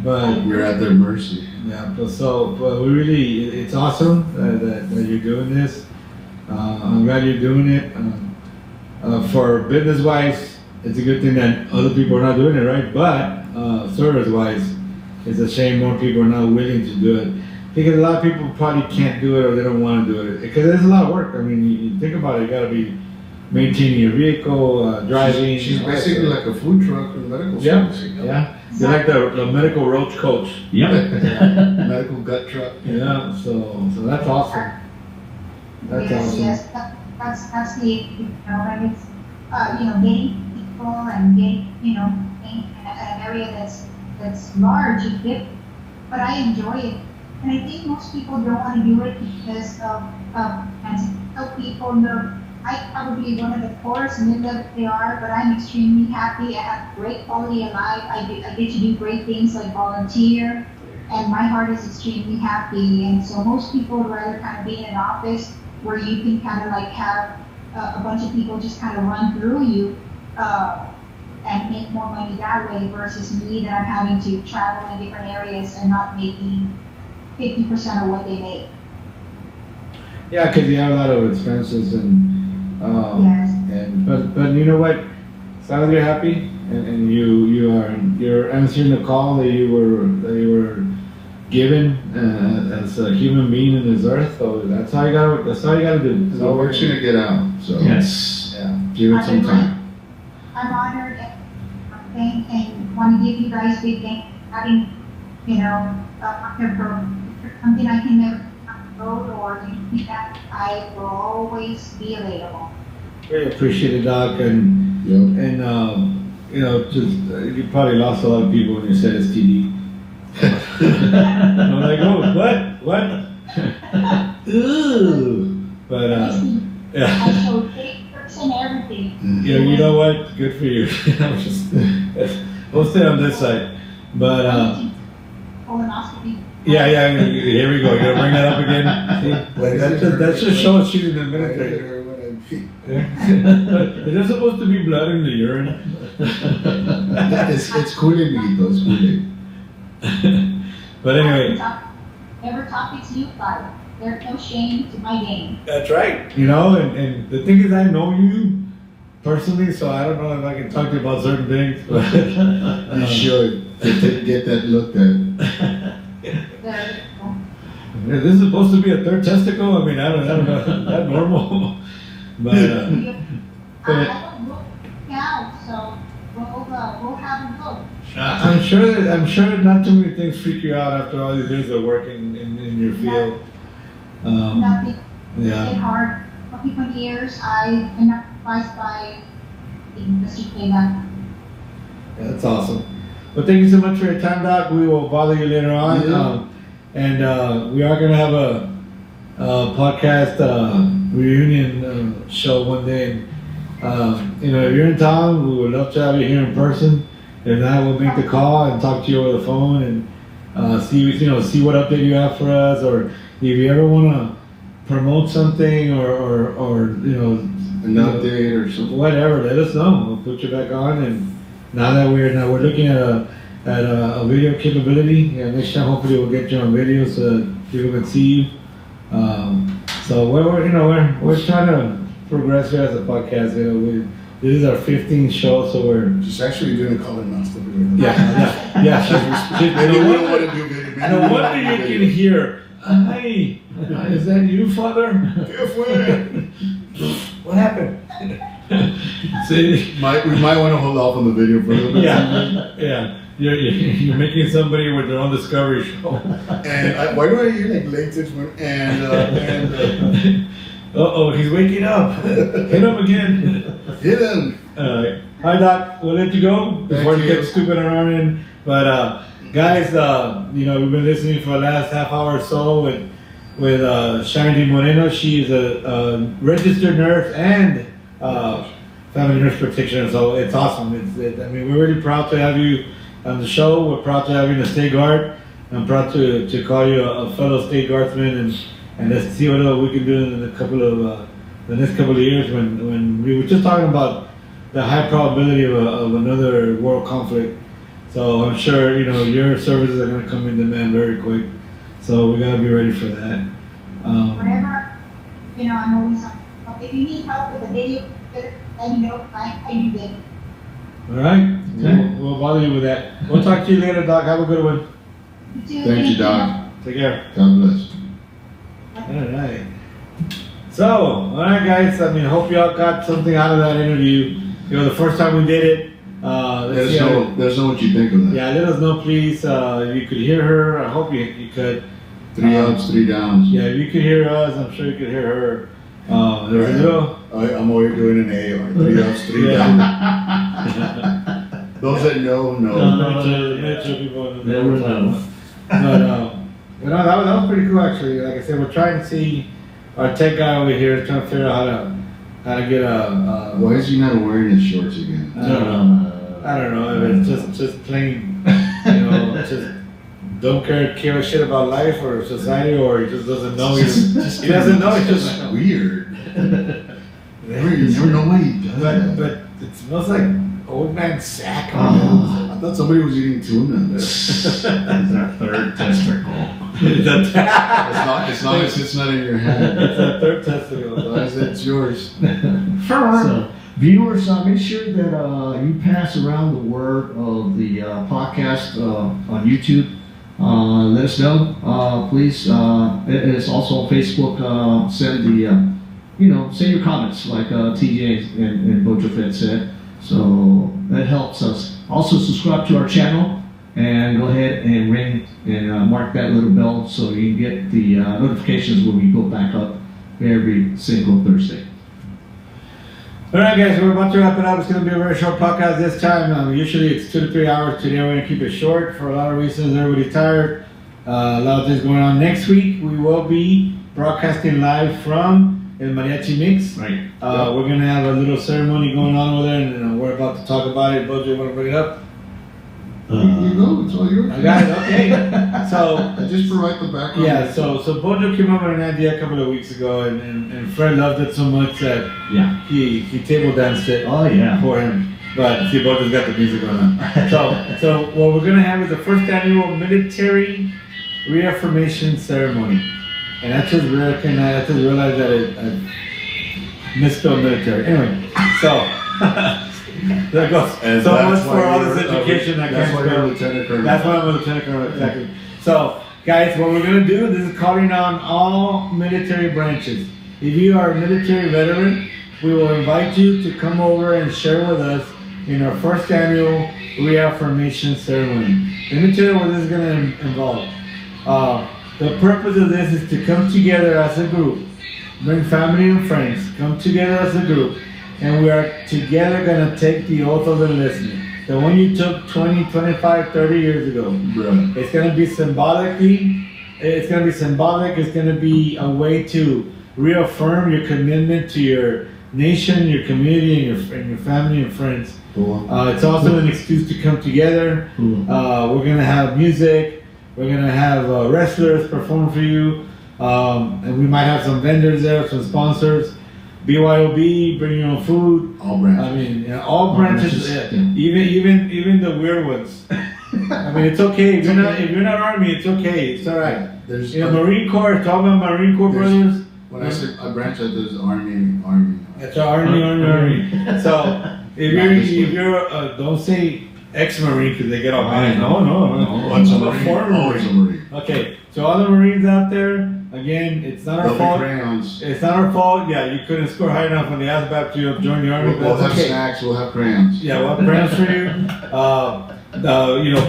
A: But
E: You're at their mercy.
A: yeah, but we really, it's awesome that you're doing this. I'm glad you're doing it. For business-wise, it's a good thing that other people are not doing it, right? But service-wise, it's a shame more people are not willing to do it. because a lot of people probably can't do it or they don't want to do it because it's a lot of work. I mean, you think about it, you got to be maintaining your vehicle, driving.
E: She's
A: all that
E: basically
A: stuff.
E: like a food truck with medical
A: Yeah,
E: service.
A: yeah. They're like the medical roach coach.
B: Yep.
E: Medical gut truck.
A: Yeah, so that's awesome. That's
D: Yes,
A: awesome.
D: yes, that's the, and it's, getting people and getting, in an area that's large and big, but I enjoy it. And I think most people don't want to do it because and tell people, I probably one of the poorest and that they are, but I'm extremely happy. I have great quality of life. I get to do great things like volunteer, and my heart is extremely happy. And so most people would rather kind of be in an office where you can kind of like have a bunch of people just kind of run through you and make more money that way versus me that I'm having to travel in different areas and not making 50% of what they make.
A: Yeah, because you have a lot of expenses and
D: Yes.
A: and but you know what? As long as you're happy and you're answering the call that you were given as a human being in this earth. So that's all you gotta do.
E: So we're gonna get out. So
B: Yes.
A: Yeah, give it some time.
D: I'm honored and want to give you guys big thanks for having, something I can never road or anything that I will always be available.
A: Really appreciate it, Doc, and
E: yep.
A: just you probably lost a lot of people when you said STD. I'm like, oh, what? Ooh, but yeah.
D: I showed pictures and everything.
A: Yeah, you know what? Good for you. I'm just, we'll stay on this side. But,
D: Colonoscopy.
A: yeah, here we go. You're gonna bring that up again? See? That just shows she's in the military. Is there supposed to be blood in the urine?
E: It's Kool-Aid, Miguelito. It's Kool-Aid.
A: But anyway.
D: Whatever topics you like, there's no shame to my game.
A: That's right. And the thing is, I know you personally, so I don't know if I can talk to you about certain things. But
E: You should get that looked at.
D: There you go.
A: Is this supposed to be a third testicle? I mean, I don't know. Is that normal? But
D: I don't look now, so we'll have a look.
A: I'm sure not too many things freak you out after all these years of working in your field.
D: Nothing.
A: Yeah.
D: It's hard. For 20 years, I am not surprised by the industry payback.
A: Yeah, that's awesome. Well, thank you so much for your time, Doc. We will bother you later on.
E: Yeah.
A: And we are going to have a podcast reunion show one day. And, if you're in town, we would love to have you here in person. If not, we'll make the call and talk to you over the phone and see what update you have for us, or if you ever want to promote something or
E: An update or something.
A: whatever, let us know. We'll put you back on. And now that we're looking at a video capability, and next time hopefully we'll get you on video so people can see you. So we're trying to progress here as a podcast. This is our 15th show, so we're
E: She's actually doing a colonoscopy.
A: yeah.
E: Maybe we don't want to do video.
A: No wonder you can hear. Hey, is that you, Father? What happened? See?
E: We might want to hold off on the video for a little bit.
A: Yeah. You're making somebody with their own Discovery show.
E: And why do I hear like latest one? And
A: He's waking up. Hit him again.
E: hit him.
A: Hi, Doc. We'll let you go before you
E: you.
A: get stupid on our end. But guys, we've been listening for the last half hour or so with Shandy Moreno. She's a registered nurse and family nurse practitioner. So it's awesome. We're really proud to have you on the show. We're proud to have you in the State Guard. I'm proud to call you a fellow State Guardsman, and let's see what we can do in the next couple of years when we were just talking about the high probability of another world conflict. So I'm sure your services are going to come in demand very quick. So we got to be ready for that.
D: Whatever, I'm always on. If you need help with the video, let me know. I do that.
A: All right. We'll bother you with that. We'll talk to you later, Doc. Have a good one.
D: You too.
E: Thank you, Doc.
A: Take care.
C: God bless.
A: All right. So, all right, guys. I mean, hope y'all got something out of that interview. You know, the first time we did it. Let's see how
C: Let us know what you think of that.
A: yeah, let us know, please. If you could hear her, I hope you could.
C: 3 ups, 3 downs.
A: Yeah, if you could hear us, I'm sure you could hear her. There's a little.
C: I'm over here doing an AR. 3 ups, 3
A: Yeah.
C: downs. Those that know, know.
A: Military people.
B: Never know.
A: But no, that was pretty cool actually. Like I said, we're trying to see our tech guy over here is trying to figure out how to get a.
C: Why is he not wearing his shorts again?
A: I don't know if it's just plain, you know, just don't care a shit about life or society, or he just doesn't know. He doesn't know. It's just
C: It's weird. You never know why he does that.
A: but it smells like old man sack.
C: I thought somebody was eating tuna.
B: It's our third testicle.
C: As long as it's not in your hand.
A: It's a third testicle.
C: As long as it's yours.
B: So, viewers, make sure that you pass around the word of the podcast on YouTube. Let us know, please. It is also on Facebook. Send send your comments, like TJ and Bojo Fed said. So that helps us. Also, subscribe to our channel and go ahead and ring and mark that little bell so you can get the notifications when we go back up every single Thursday.
A: All right, guys, we're about to wrap it up. It's going to be a very short podcast this time. Usually it's 2 to 3 hours. Today we're going to keep it short for a lot of reasons. Everybody's tired. A lot of things going on. Next week we will be broadcasting live from El Mariachi Mix.
B: Right.
A: We're going to have a little ceremony going on over there, and we're about to talk about it. Bojo, you want to bring it up?
C: You know, it's all yours.
A: I got it. Okay. So.
C: I just provide the background.
A: Yeah, so Bojo came up with an idea a couple of weeks ago, and Fred loved it so much that
B: Yeah.
A: he table danced it
B: Oh yeah.
A: for him. But see, Bojo's got the music going on. So what we're gonna have is the first annual military reaffirmation ceremony, and I just realized that I misspelled military. Anyway, so there goes.
C: And
A: So much
C: that's
A: for
C: why
A: all
C: you're-
A: this education I
C: That's
A: can't
C: why you're
A: spell.
C: Lieutenant Colonel.
A: That's why I'm a lieutenant colonel, exactly. So, guys, what we're gonna do, this is calling on all military branches. If you are a military veteran, we will invite you to come over and share with us in our first annual reaffirmation ceremony. Let me tell you what this is gonna involve. The purpose of this is to come together as a group, bring family and friends, come together as a group, and we are together gonna take the oath of enlistment. The one you took 20, 25, 30 years ago.
C: Bruh.
A: It's gonna be it's gonna be a way to reaffirm your commitment to your nation, your community, and your family and friends.
C: Cool.
A: It's also an excuse to come together. We're gonna have music. We're gonna have wrestlers perform for you, and we might have some vendors there, some sponsors. BYOB, bring your own food.
C: All branches.
A: I mean, all branches,
B: branches,
A: yeah. even the weird ones. I mean, it's okay if you're not Army, it's okay, it's all right.
C: There's
A: You know, Marine Corps, talk about Marine Corps
C: There's-
A: brothers.
C: when I say a branch, there's Army.
A: That's our Army. So if you're don't say ex-Marine because they get all mad. No.
C: Once a
A: I'm
C: Marine,
A: former
C: always a Marine.
A: Okay, so all the Marines out there, again, it's not our
C: There'll be
A: fault.
C: crayons.
A: It's not our fault. Yeah, you couldn't score high enough on the ASVAB to join the Army.
C: We'll
A: but
C: have
A: that's okay.
C: snacks. We'll have crayons.
A: Yeah, we'll have prayers for you.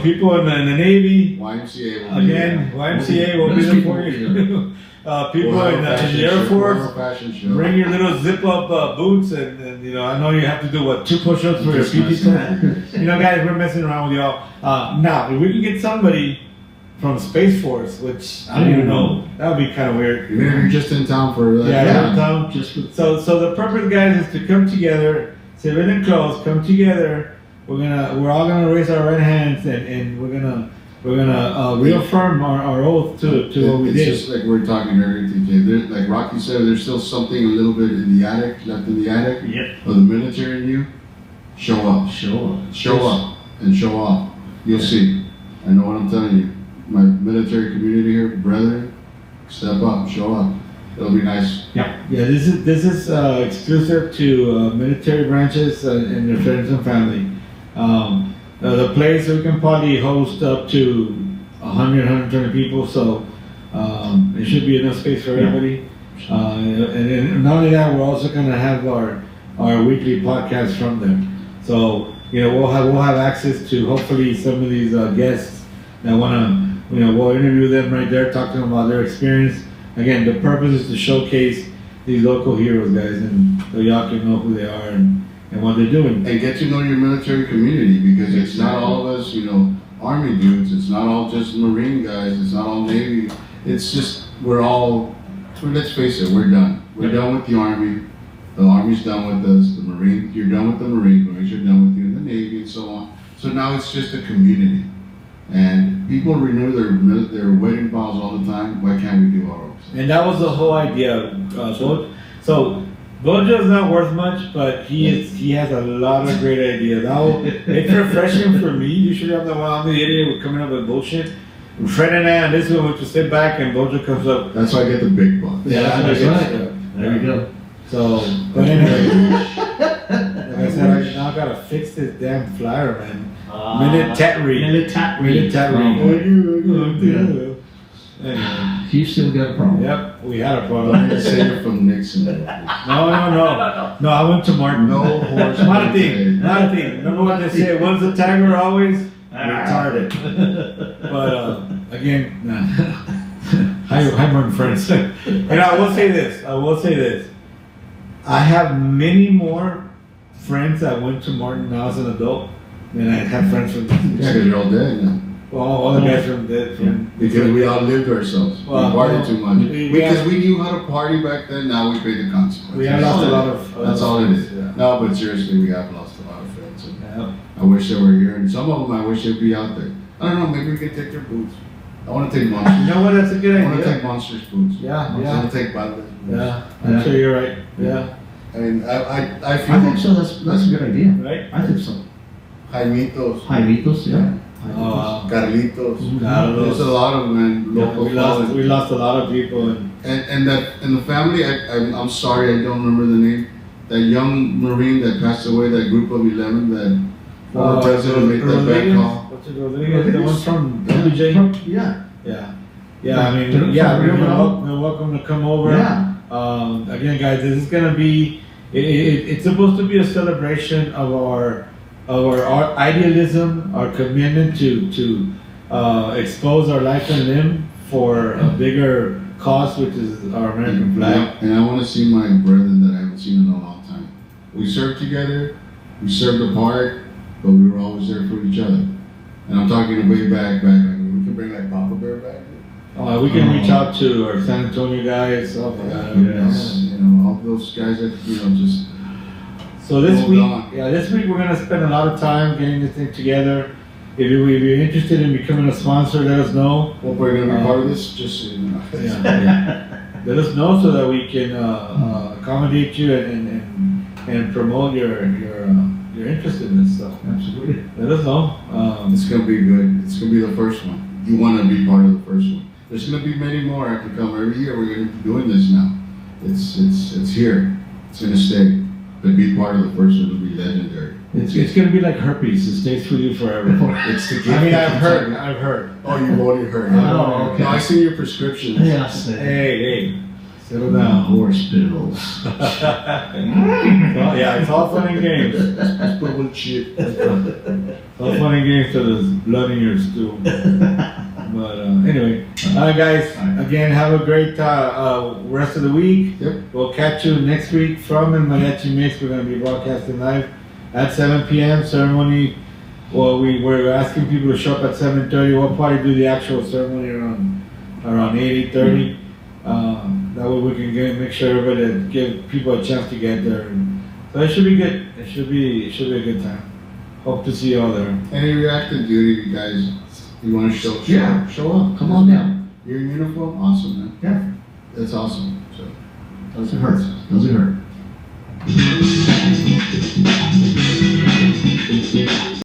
A: People in the Navy,
C: YMCA will be
A: again,
C: there.
A: YMCA will be there for you. People
C: We'll have
A: in
C: a fashion
A: the Air
C: show. We'll have
A: Force,
C: a fashion show.
A: bring your little zip-up boots, and I know you have to do 2 push-ups for your
C: Just
A: PT
C: nice.
A: test. Guys, we're messing around with y'all. Now, if we can get somebody from Space Force, which I don't even know, that would be kind of weird.
C: Even if you're just in town for that.
A: Yeah, Tom.
B: Just for
A: So the purpose, guys, is to come together, civilian and close, come together. We're all gonna raise our right hands, and we're gonna reaffirm our oath to what we
C: It's
A: did.
C: just like we we're talking earlier, TJ. Like Rocky said, there's still something a little bit in the attic, left in the attic
B: Yep.
C: of the military in you. Show up.
B: Show
C: Show up and show off. You'll see. I know what I'm telling you. My military community here, brethren, step up, show up. It'll be nice.
A: Yeah, this is exclusive to military branches and their friends and family. The place we can probably host up to 100, 120 people. So It should be enough space for everybody. And then not only that, we're also gonna have our weekly podcast from there. So, we'll have access to hopefully some of these guests that wanna, we'll interview them right there, talk to them about their experience. Again, the purpose is to showcase these local heroes, guys, and so y'all can know who they are and what they're doing.
C: And get to know your military community, because it's not all of us, Army dudes. It's not all just Marine guys. It's not all Navy. It's just, let's face it, we're done. We're done with the Army. The Army's done with us. The Marine, you're done with the Marines. Marines are done with you in the Navy, and so on. So now it's just a community. And people renew their wedding vows all the time. Why can't we do ours?
A: And that was the whole idea. So Bojo's not worth much, but he has a lot of great ideas. It's refreshing for me. Usually I'm the one, I'm the idiot with coming up with bullshit. Fred and I on this one, we just sit back and Bojo comes up.
C: That's why I get the big bucks.
B: Yeah, that's right. There we go.
A: So, but anyway, like I said, I now gotta fix this damn flyer, man. Military. Anyway.
B: You still got a problem.
A: Yep, we had a
C: I'm
A: problem.
C: gonna say it from Nixon.
A: No, I went to Martin.
C: No horse.
A: Not a thing. Remember what they say? What's the tiger always? Retarded. But again, hi, Martin friends. And I will say this. I have many more friends that went to Martin now as an adult than I have friends from.
C: Yeah, because you're all dead now.
A: Well, all the guys from
C: Because we outlived ourselves.
A: Well,
C: we partied too much. Because
A: we
C: we knew how to party back then. Now we pay the consequences.
A: We have lost a lot of.
C: That's all it is.
A: Yeah.
C: No, but seriously, we have lost a lot of friends. And
A: Yeah.
C: I wish they were here, and some of them I wish they'd be out there. I don't know. Maybe we could take their boots. I want to take monsters.
A: You know what? That's a good
C: I want to
A: idea.
C: take monsters' boots.
A: Yeah,
C: I
A: yeah.
C: want to take Bada's boots.
A: Yeah, I'm sure you're right. Yeah,
C: I mean, I feel
B: I think so. That's a good idea.
A: right.
B: I think so.
C: Jaimitos,
B: Jaimitos, yeah.
A: Oh,
C: Carlitos.
A: Carlos.
C: There's a lot of them, local.
A: we lost a lot of people,
C: And the family, I'm sorry, I don't remember the name. That young Marine that passed away, that group of 11, that former president made that bad call.
A: What's it, Rodriguez? The one from LBJ?
B: Yeah.
A: Yeah. I mean, you're welcome to come over.
B: Yeah.
A: Again, guys, this is gonna be. It's supposed to be a celebration of our idealism, our commitment to expose our life and limb for a bigger cause, which is our American flag.
C: Yeah, and I want to see my brethren that I haven't seen in a long time. We served together, we served apart, but we were always there for each other. And I'm talking way back. Like, we can bring like Papa Bear back.
A: We can reach out to our San Antonio guys.
C: Yes, all those guys that just.
A: So this
C: Hold
A: week,
C: on.
A: this week we're gonna spend a lot of time getting this thing together. If you're interested in becoming a sponsor, let us know.
C: Hope we're gonna be part of this. Just so you know.
A: Yeah. Let us know so that we can accommodate you and promote your interest in this stuff.
B: Absolutely.
A: Let us know.
C: It's gonna be good. It's gonna be the first one. You want to be part of the first one. There's gonna be many more after come every year. We're gonna be doing this now. It's here. It's gonna stay. But be part of the first one will be legendary.
A: It's gonna be like herpes. It stays with you forever.
C: It's the gift.
A: I mean,
C: that
A: I've heard.
C: Oh, you've already heard.
B: Oh, okay.
C: No, I see your prescriptions.
B: Yes.
A: Hey, settle down.
B: Horse pills.
A: Well, yeah, it's all fun and games.
C: It's bullshit.
A: It's all fun and games till there's blood in your stool. But anyway, all right, guys. Again, have a great rest of the week.
C: Yep.
A: We'll catch you next week from El Mariachi Mix. We're going to be broadcasting live at 7 p.m. Ceremony. Well, we're asking people to show up at 7:30. We'll probably do the actual ceremony around 8:30. That way we can make sure everybody give people a chance to get there. So it should be good. It should be a good time. Hope to see you all there.
C: Any reactive duty, you guys? You want to show up?
B: Yeah.
C: Show up.
B: Come on down.
C: You're in uniform? Awesome, man.
B: Yeah.
C: That's awesome. So.
B: Doesn't hurt.